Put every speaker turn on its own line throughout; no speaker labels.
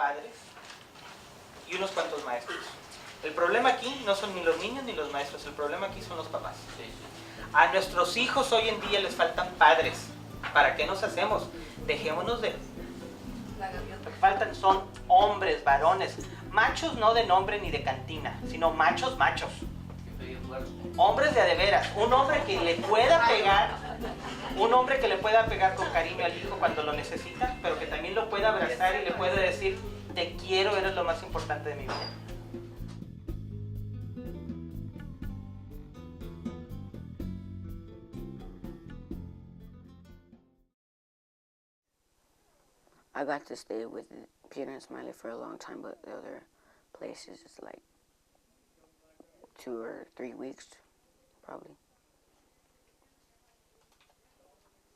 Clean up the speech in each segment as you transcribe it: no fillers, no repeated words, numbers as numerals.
padres y unos cuantos maestros. El problema aquí no son ni los niños ni los maestros, el problema aquí son los papás. A nuestros hijos hoy en día les faltan padres. ¿Para qué nos hacemos? Dejémonos de... Lo que faltan son hombres, varones, machos no de nombre ni de cantina, sino machos. Hombres de a de veras, un hombre que le pueda pegar con cariño al hijo cuando lo necesita, pero que también lo pueda abrazar y le pueda decir, te quiero, eres lo más importante de mi vida.
I got to stay with Peter and Smiley for a long time, but the other places it's like 2 or 3 weeks, probably.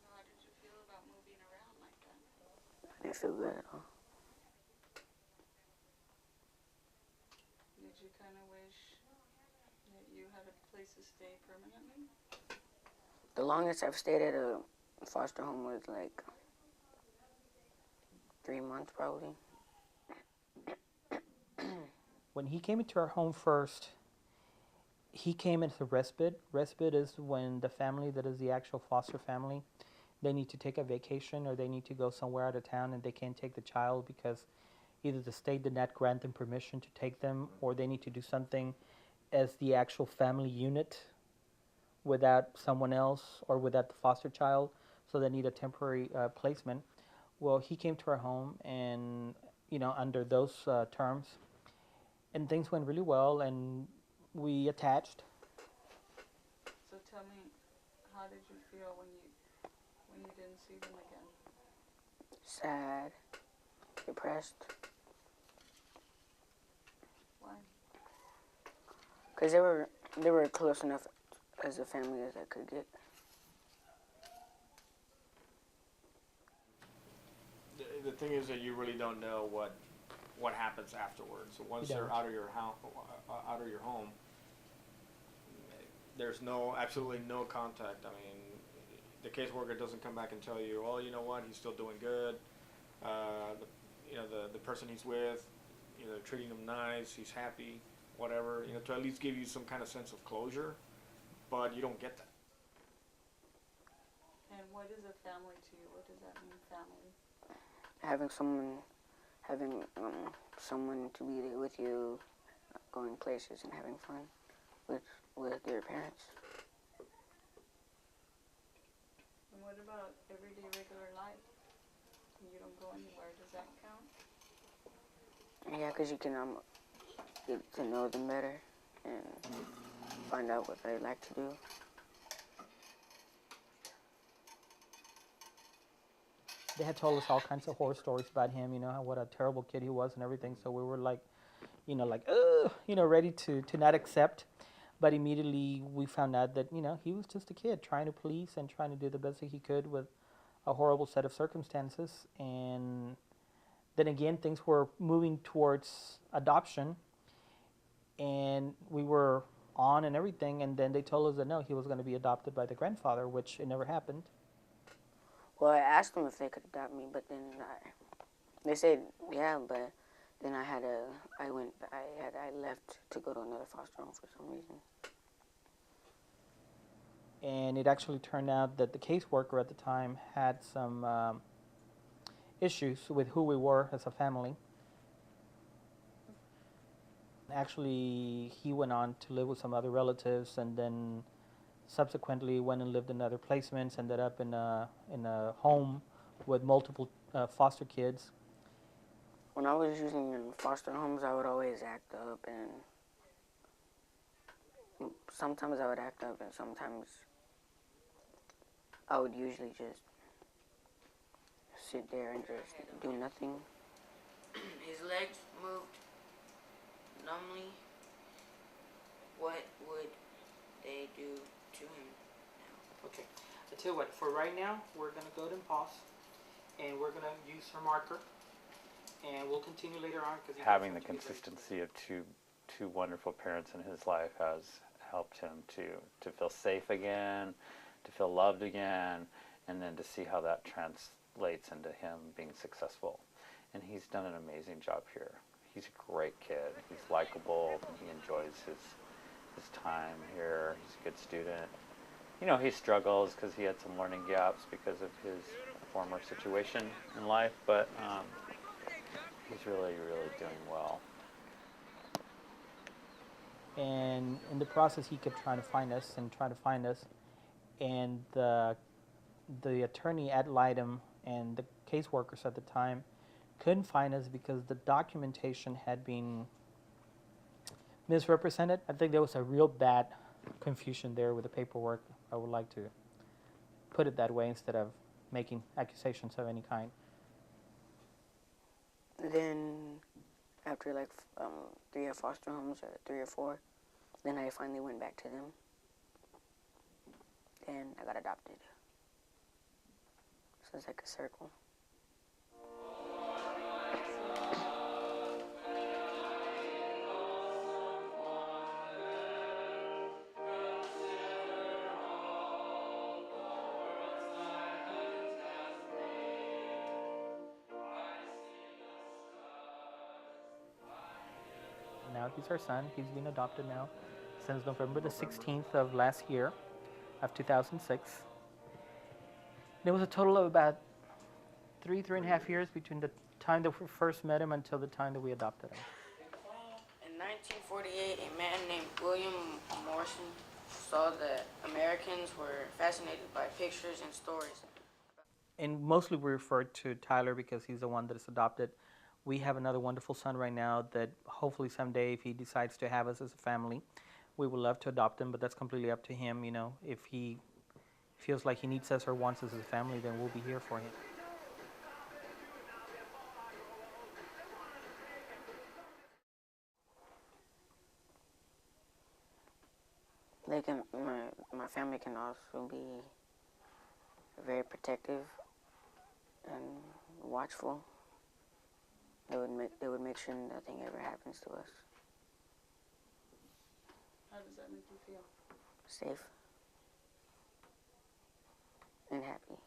How did you feel about moving around like that?
I didn't feel good at all.
Did you kind of wish that you had a place to stay permanently?
The longest I've stayed at a foster home was like 3 months, probably.
When he came into our home first, he came into respite. Respite is when the family that is the actual foster family, they need to take a vacation or they need to go somewhere out of town and they can't take the child because either the state did not grant them permission to take them or they need to do something as the actual family unit without someone else or without the foster child, so they need a temporary placement. Well, he came to our home and, under those terms, and things went really well and we attached.
So tell me, how did you feel when you didn't see them again?
Sad, depressed.
Why?
Because they were close enough as a family as I could get.
The thing is that you really don't know what happens afterwards. So once they're out of your home, there's absolutely no contact. I mean, the caseworker doesn't come back and tell you, oh, you know what, he's still doing good. The person he's with, they're treating him nice, he's happy, whatever. To at least give you some kind of sense of closure, but you don't get that.
And what is a family to you? What does that mean, family?
Having someone to be there with you, going places and having fun with your parents.
And what about everyday regular life? You don't go anywhere. Does that count?
Yeah, because you can get to know them better and find out what they like to do.
They had told us all kinds of horror stories about him, what a terrible kid he was and everything. So we were like, ready to not accept. But immediately we found out that, he was just a kid trying to please and trying to do the best that he could with a horrible set of circumstances. And then again, things were moving towards adoption. And we were on and everything. And then they told us that, no, he was going to be adopted by the grandfather, which it never happened.
Well, I asked them if they could adopt me, but then they said yeah, but then I left to go to another foster home for some reason.
And it actually turned out that the caseworker at the time had some issues with who we were as a family. Actually, he went on to live with some other relatives and then subsequently went and lived in other placements, ended up in a home with multiple foster kids.
When I was usually in foster homes, I would always act up, and sometimes I would act up, and sometimes I would usually just sit there and just do nothing. His legs moved numbly. What would they do to him now?
Okay, I tell you what, for right now, we're going to go ahead and pause, and we're going to use her marker, and we'll continue later on.
Having the consistency of two wonderful parents in his life has helped him to feel safe again, to feel loved again, and then to see how that translates into him being successful and he's done an amazing job here. He's a great kid. He's likable. He enjoys his time here. He's a good student. You know, he struggles because he had some learning gaps because of his former situation in life, but he's really, really doing well.
And in the process, he kept trying to find us and trying to find us. And the attorney ad litem and the caseworkers at the time couldn't find us because the documentation had been misrepresented. I think there was a real bad confusion there with the paperwork. I would like to put it that way instead of making accusations of any kind.
Then, after like 3 foster homes, or 3 or 4, then I finally went back to them. And I got adopted. So it's like a circle.
Now he's our son. He's been adopted now since November the 16th of last year, of 2006. There was a total of about 3.5 years between the time that we first met him until the time that we adopted him.
In 1948, a man named William Morrison saw that Americans were fascinated by pictures and stories.
And mostly we refer to Tyler because he's the one that is adopted. We have another wonderful son right now that hopefully someday, if he decides to have us as a family, we would love to adopt him, but that's completely up to him. You know, if he feels like he needs us or wants us as a family, then we'll be here for him.
They can, my family can also be very protective and watchful. They would make sure nothing ever happens to us.
How does that make you feel?
Safe and happy.